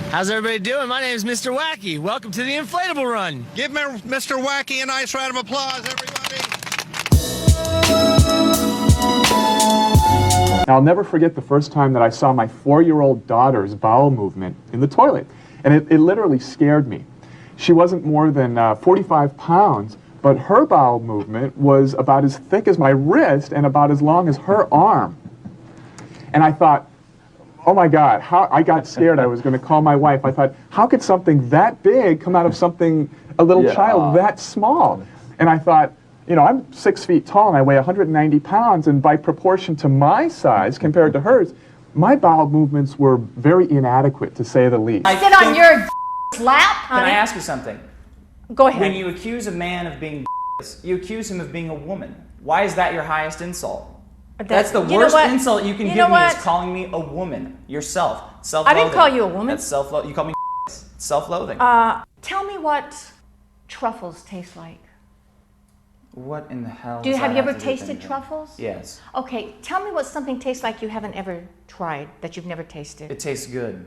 How's everybody doing? My name is Mr. Wacky. Welcome to the Inflatable Run. Give Mr. Wacky a nice round of applause, everybody. Now, I'll never forget the first time that I saw my 4-year-old daughter's bowel movement in the toilet. And it literally scared me. She wasn't more than 45 pounds, but her bowel movement was about as thick as my wrist and about as long as her arm. And I thought, oh my God, I got scared. I was going to call my wife. I thought, how could something that big come out of a little child that small? And I thought, you know, I'm 6 feet tall and I weigh 190 pounds, and by proportion to my size compared to hers, my bowel movements were very inadequate, to say the least. Sit on your lap, Can honey. I ask you something? Go ahead. When you accuse a man of being you accuse him of being a woman. Why is that your highest insult? That's the worst insult you can give me is calling me a woman. Yourself. Self-loathing. I didn't call you a woman. That's self-loathing. You call me self-loathing. Tell me what truffles taste like. What in the hell? Have you ever tasted truffles? Yes. Okay, tell me what something tastes like you haven't ever tried, that you've never tasted. It tastes good.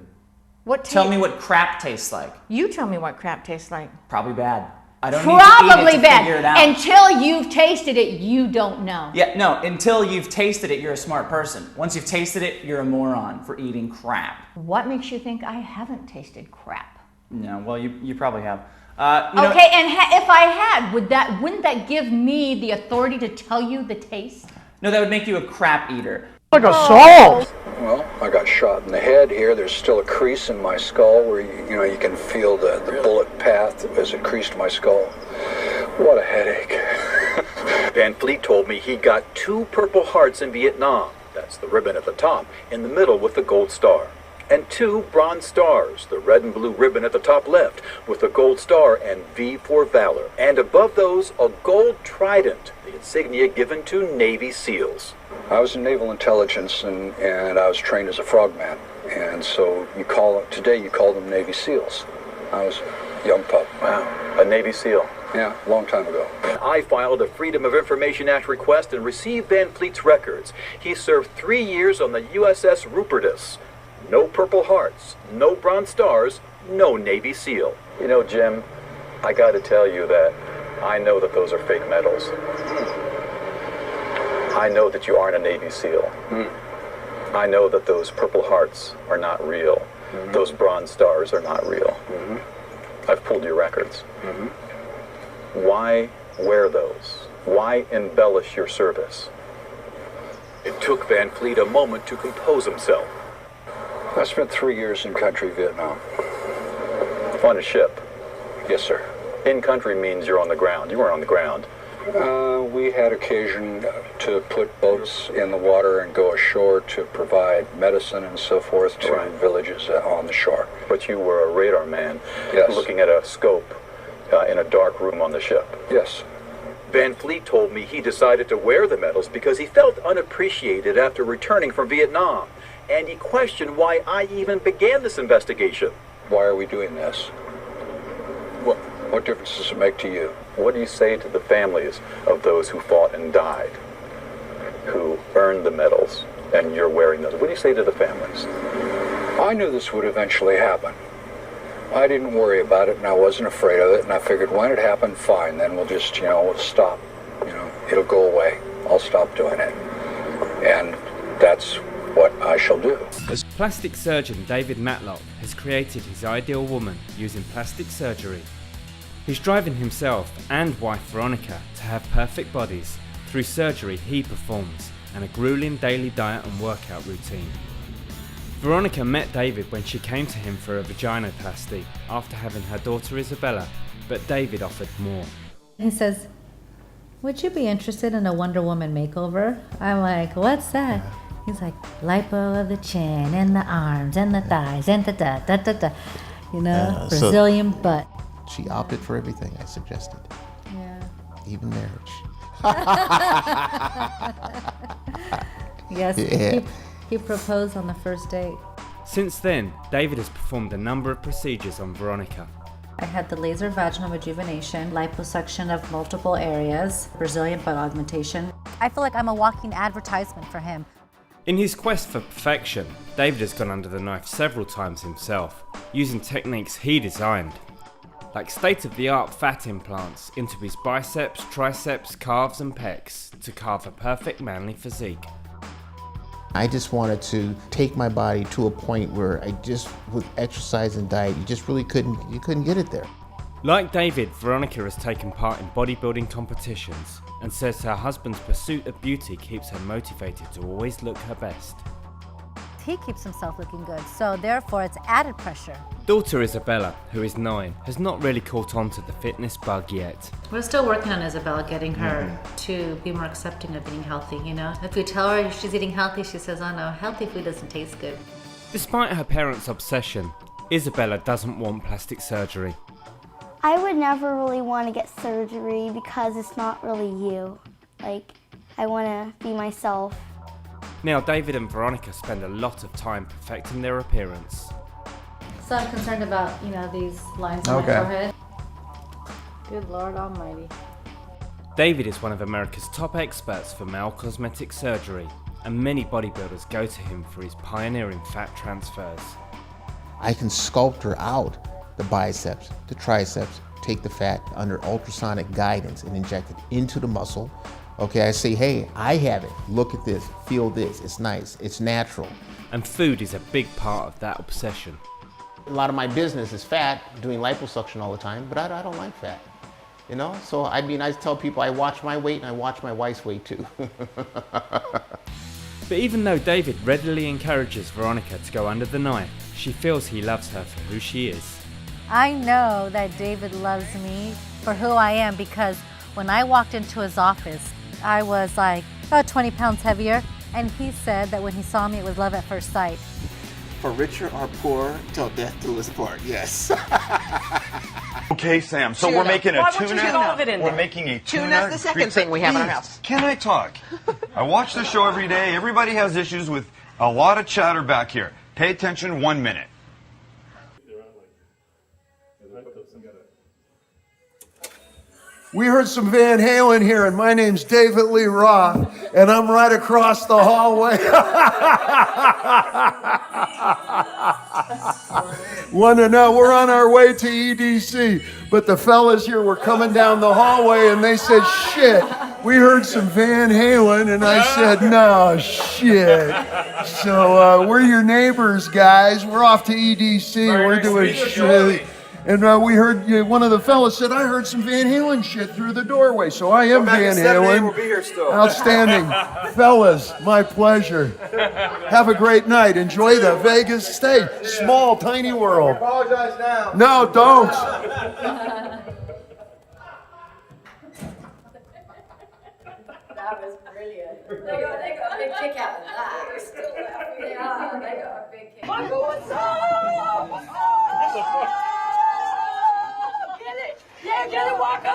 Tell me what crap tastes like. You tell me what crap tastes like. Probably bad. I don't Probably need to eat it to figure it out. bad. Until you've tasted it, you don't know. Yeah, no, until you've tasted it, you're a smart person. Once you've tasted it, you're a moron for eating crap. What makes you think I haven't tasted crap? No, well, you probably have. Okay, and if I had, wouldn't that give me the authority to tell you the taste? No, that would make you a crap eater. Like a salt! Well, I got shot in the head here. There's still a crease in my skull where you can feel the bullet path as it creased my skull. What a headache. Van Fleet told me he got 2 Purple Hearts in Vietnam. That's the ribbon at the top, in the middle with the gold star. And 2 Bronze Stars, the red and blue ribbon at the top left, with the gold star and V for Valor. And above those, a gold trident, the insignia given to Navy SEALs. I was in naval intelligence and I was trained as a frogman. And so today you call them Navy SEALs. I was a young pup. Wow, a Navy SEAL. Yeah, a long time ago. I filed a Freedom of Information Act request and received Van Fleet's records. He served 3 years on the USS Rupertus. No Purple Hearts, no Bronze Stars, no Navy SEAL. You know, Jim, I gotta tell you that I know that those are fake medals. I know that you aren't a Navy SEAL. I know that those Purple Hearts are not real. Those Bronze Stars are not real. I've pulled your records. Why wear those? Why embellish your service? It took Van Fleet a moment to compose himself. I spent 3 years in country Vietnam. On a ship? Yes, sir. In country means you're on the ground. You weren't on the ground. We had occasion to put boats in the water and go ashore to provide medicine and so forth to villages on the shore. But you were a radar man, Yes. looking at a scope in a dark room on the ship. Yes. Van Fleet told me he decided to wear the medals because he felt unappreciated after returning from Vietnam. And he questioned why I even began this investigation. Why are we doing this? What difference does it make to you? What do you say to the families of those who fought and died, who earned the medals, and you're wearing those? What do you say to the families? I knew this would eventually happen. I didn't worry about it, and I wasn't afraid of it, and I figured when it happened, fine, then we'll just, stop. It'll go away. I'll stop doing it. And that's what I shall do. Plastic surgeon David Matlock has created his ideal woman using plastic surgery. He's driving himself and wife Veronica to have perfect bodies through surgery he performs and a grueling daily diet and workout routine. Veronica met David when she came to him for a vaginoplasty after having her daughter Isabella, but David offered more. He says, "Would you be interested in a Wonder Woman makeover?" I'm like, "What's that?" He's like, "Lipo of the chin and the arms and the thighs and the da-da-da-da. Brazilian butt." She opted for everything I suggested. Yeah. Even marriage. Yes, Yeah. he proposed on the first date. Since then, David has performed a number of procedures on Veronica. I had the laser vaginal rejuvenation, liposuction of multiple areas, Brazilian butt augmentation. I feel like I'm a walking advertisement for him. In his quest for perfection, David has gone under the knife several times himself, using techniques he designed, like state-of-the-art fat implants into his biceps, triceps, calves and pecs to carve a perfect manly physique. I just wanted to take my body to a point where I just, with exercise and diet, you just really couldn't get it there. Like David, Veronica has taken part in bodybuilding competitions and says her husband's pursuit of beauty keeps her motivated to always look her best. He keeps himself looking good, so therefore it's added pressure. Daughter Isabella, who is 9, has not really caught on to the fitness bug yet. We're still working on Isabella, getting her to be more accepting of eating healthy, you know? If we tell her she's eating healthy, she says, oh no, healthy food doesn't taste good. Despite her parents' obsession, Isabella doesn't want plastic surgery. I would never really want to get surgery because it's not really you. Like, I want to be myself. Now, David and Veronica spend a lot of time perfecting their appearance. So I'm concerned about, you know, these lines on my forehead. Good Lord Almighty. David is one of America's top experts for male cosmetic surgery, and many bodybuilders go to him for his pioneering fat transfers. I can sculpt her out, the biceps, the triceps, take the fat under ultrasonic guidance and inject it into the muscle. Okay, I say, hey, I have it. Look at this, feel this, it's nice, it's natural. And food is a big part of that obsession. A lot of my business is fat, doing liposuction all the time, but I don't like fat. You know, so I tell people I watch my weight and I watch my wife's weight too. But even though David readily encourages Veronica to go under the knife, she feels he loves her for who she is. I know that David loves me for who I am because when I walked into his office, I was like about 20 pounds heavier, and he said that when he saw me, it was love at first sight. For richer or poor, till death do us part, yes. Okay, Sam, so we're making a tuna. We're making a tuna. Tuna's the second thing we have in our house. Can I talk? I watch the show every day. Everybody has issues with a lot of chatter back here. Pay attention 1 minute. We heard some Van Halen here, and my name's David Lee Roth, and I'm right across the hallway. Want to know, we're on our way to EDC, but the fellas here were coming down the hallway, and they said, shit, we heard some Van Halen, and I said, no, shit. So we're your neighbors, guys. We're off to EDC. We're doing shit. And we heard one of the fellas said, I heard some Van Halen shit through the doorway. So I am Van Halen. We'll be here still. Outstanding. Fellas, my pleasure. Have a great night. Enjoy the Vegas stay. Small, tiny world. Apologize now. No, don't. That was brilliant. They got a big kick out of that. We're still laughing. They got a big kick. Michael, what's up? What's up? Yeah, get it, Walker.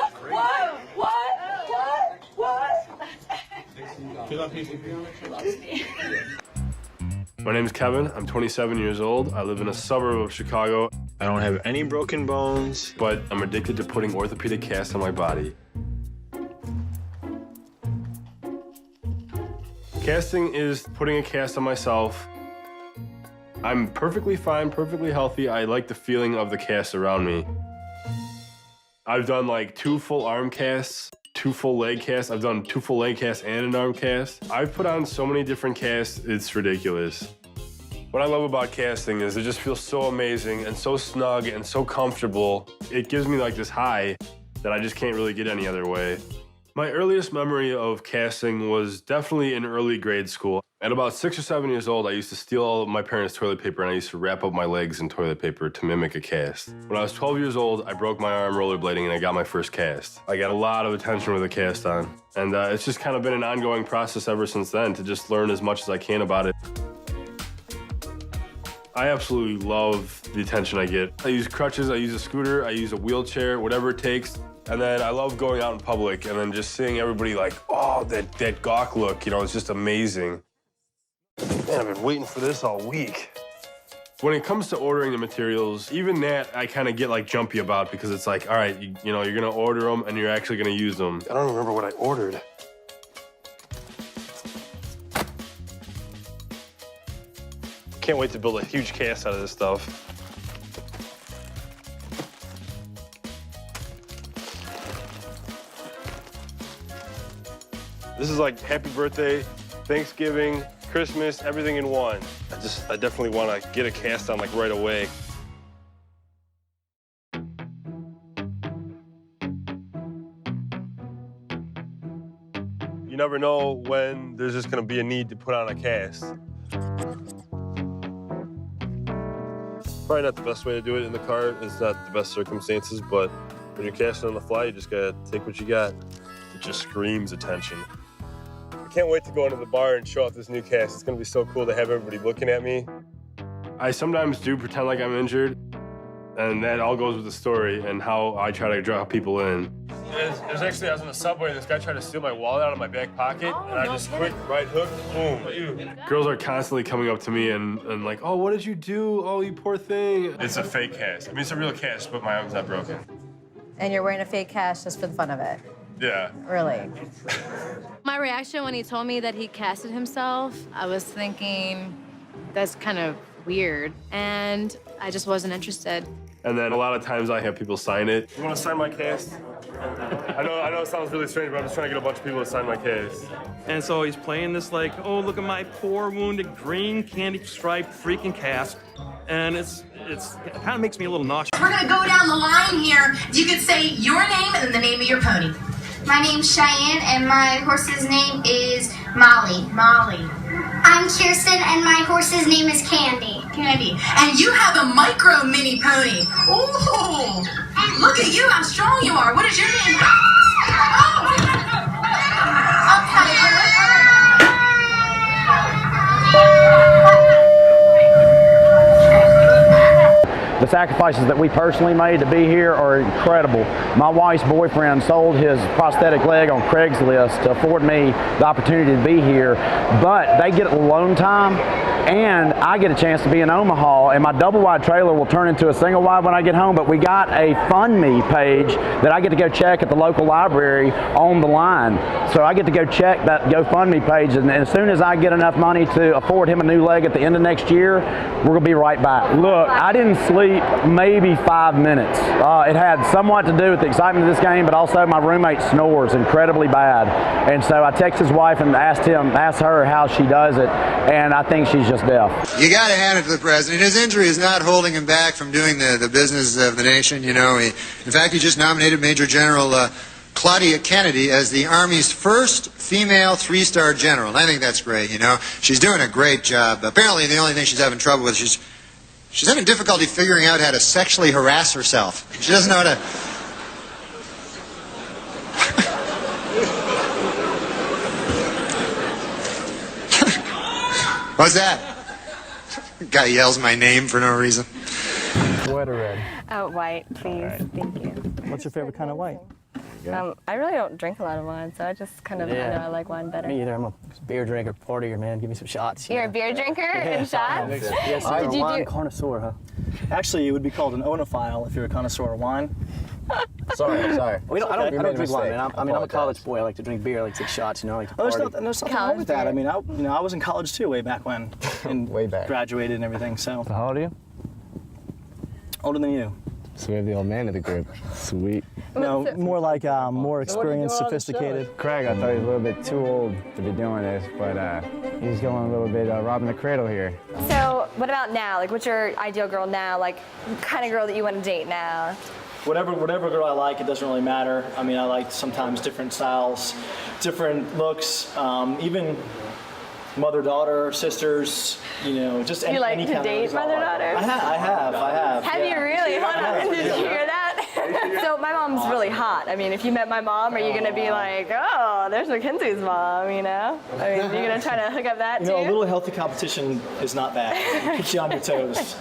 What? My name is Kevin. I'm 27 years old. I live in a suburb of Chicago. I don't have any broken bones, but I'm addicted to putting orthopedic casts on my body. Casting is putting a cast on myself. I'm perfectly fine, perfectly healthy. I like the feeling of the cast around me. I've done like 2 full arm casts, 2 full leg casts. I've done 2 full leg casts and an arm cast. I've put on so many different casts, it's ridiculous. What I love about casting is it just feels so amazing and so snug and so comfortable. It gives me like this high that I just can't really get any other way. My earliest memory of casting was definitely in early grade school. At about 6 or 7 years old, I used to steal all of my parents' toilet paper and I used to wrap up my legs in toilet paper to mimic a cast. When I was 12 years old, I broke my arm rollerblading and I got my first cast. I got a lot of attention with a cast on. And it's just kind of been an ongoing process ever since then to just learn as much as I can about it. I absolutely love the attention I get. I use crutches, I use a scooter, I use a wheelchair, whatever it takes. And then I love going out in public and then just seeing everybody like, oh, that gawk look, you know, it's just amazing. Man, I've been waiting for this all week. When it comes to ordering the materials, even that I kind of get like jumpy about because it's like, all right, you know, you're gonna order them and you're actually gonna use them. I don't remember what I ordered. can't wait to build a huge cast out of this stuff. This is like happy birthday, Thanksgiving, Christmas, everything in one. I definitely want to get a cast on like right away. You never know when there's just gonna be a need to put on a cast. Probably not the best way to do it in the car. It's not the best circumstances, but when you're casting on the fly, you just gotta take what you got. It just screams attention. I can't wait to go into the bar and show off this new cast. It's gonna be so cool to have everybody looking at me. I sometimes do pretend like I'm injured, and that all goes with the story and how I try to draw people in. There's actually, I was on the subway and this guy tried to steal my wallet out of my back pocket, and I just quick right hook, boom. Girls are constantly coming up to me and like, oh, what did you do? Oh, you poor thing. It's a fake cast. I mean, it's a real cast, but my arm's not broken. And you're wearing a fake cast just for the fun of it? Yeah. Really? My reaction when he told me that he casted himself, I was thinking, that's kind of weird, and I just wasn't interested. And then a lot of times I have people sign it. You want to sign my cast? I know it sounds really strange, but I'm just trying to get a bunch of people to sign my cast. And so he's playing this like, oh, look at my poor wounded green candy striped freaking cast. And it kind of makes me a little nauseous. We're gonna go down the line here. You could say your name and then the name of your pony. My name's Cheyenne and my horse's name is Molly. Molly. I'm Kirsten and my horse's name is Candy. Candy. And you have a micro mini pony. Ooh. Look at you, how strong you are. What is your name? The sacrifices that we personally made to be here are incredible. My wife's boyfriend sold his prosthetic leg on Craigslist to afford me the opportunity to be here, but they get alone time and I get a chance to be in Omaha, and my double wide trailer will turn into a single wide when I get home, but we got a Fund Me page that I get to go check at the local library on the line. So I get to go check that GoFundMe page, and as soon as I get enough money to afford him a new leg at the end of next year, we're gonna be right back. Look, I didn't sleep maybe 5 minutes. It had somewhat to do with the excitement of this game, but also my roommate snores incredibly bad. And so I texted his wife and asked her how she does it, and I think she's just deaf. You got to hand it to the president. His injury is not holding him back from doing the business of the nation. You know, in fact, he just nominated Major General Claudia Kennedy as the Army's first female 3-star general. And I think that's great. You know, she's doing a great job. Apparently, the only thing she's having trouble with is she's having difficulty figuring out how to sexually harass herself. She doesn't know how to. What's that? Guy yells my name for no reason. White or red? White, please. Right. Thank you. What's your favorite kind of white? I really don't drink a lot of wine, so I just kind of, I know I like wine better. Me either. I'm a beer drinker, partier, man. Give me some shots. You're a beer drinker and shots? Yes, Did you wine do? connoisseur, huh? Actually, it would be called an onophile if you're a connoisseur of wine. Sorry. I don't drink wine, man. I'm a apologize. college boy. I like to drink beer. I like to take shots, you know. I like to party. There's nothing wrong with College that. I beer. mean, I was in college too way back when. And Way back. Graduated and everything, so. How old are you? Older than you. So you're the old man of the group. Sweet. No, more like more experienced, sophisticated. Craig, I thought he was a little bit too old to be doing this, but he's going a little bit robbing the cradle here. So, what about now? Like, what's your ideal girl now? Like, kind of girl that you want to date now? Whatever girl I like, it doesn't really matter. I mean, I like sometimes different styles, different looks, even mother-daughter, sisters, you know, just any You like any to kind date of girl. mother-daughters? I have. Have yeah. you really? Hold on, did you hear that? So my mom's really hot. I mean, if you met my mom, are you gonna be like, oh, there's Mackenzie's mom, you know? I mean, you're gonna try to hook up that You too? know, a little healthy competition is not bad. It keeps you on your toes.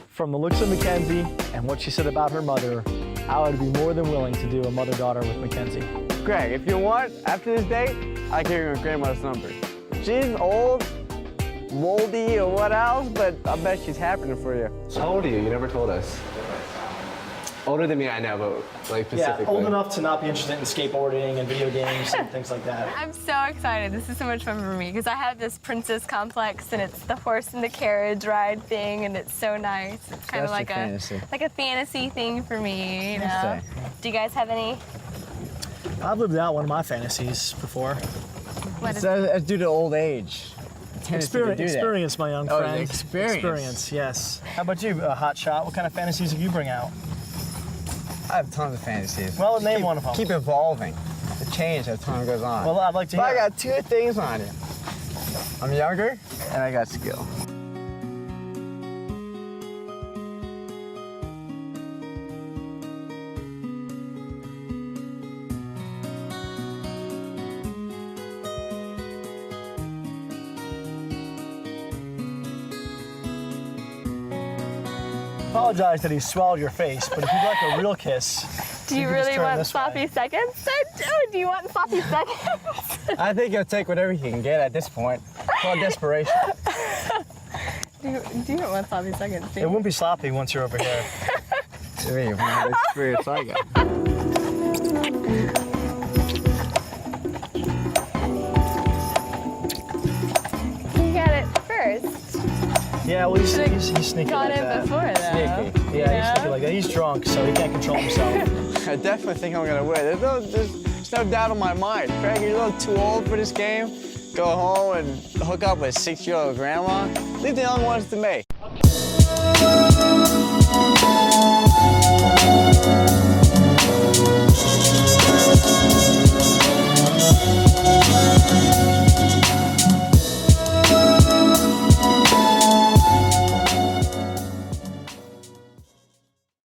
From the looks of Mackenzie and what she said about her mother, I would be more than willing to do a mother-daughter with Mackenzie. Greg, if you want, after this date, I can give you grandma's number. She's old, moldy, or what else, but I bet she's happening for you. How old are you? You never told us. Older than me, I know, but like specifically. Yeah, old enough to not be interested in skateboarding and video games and things like that. I'm so excited. This is so much fun for me because I have this princess complex and it's the horse and the carriage ride thing and it's so nice. It's kind of like a fantasy thing for me, you know. Do you guys have any? I've lived out one of my fantasies before. What is it? Due to old age. Experience, my young friend. Experience, yes. How about you, Hot Shot? What kind of fantasies do you bring out? I have tons of fantasies. Well, name one of them. Keep evolving. It changes as time goes on. Well, I'd like to hear. But I got two things on it. I'm younger, and I got skill. I apologize that he swallowed your face, but if you'd like a real kiss, do you really want sloppy seconds? Do you want sloppy seconds? I think he'll take whatever he can get at this point. It's called desperation. Do you don't want sloppy seconds? It won't be sloppy once you're over here. To me, from the experience I got. You got it first. Yeah, well, he's sneaky Got like it that. before that. Sneaky. Yeah, he's sneaky like that. He's drunk, so he can't control himself. I definitely think I'm gonna win. There's no doubt in my mind. Craig, you're a little too old for this game. Go home and hook up with a 6-year-old grandma. Leave the young ones to me.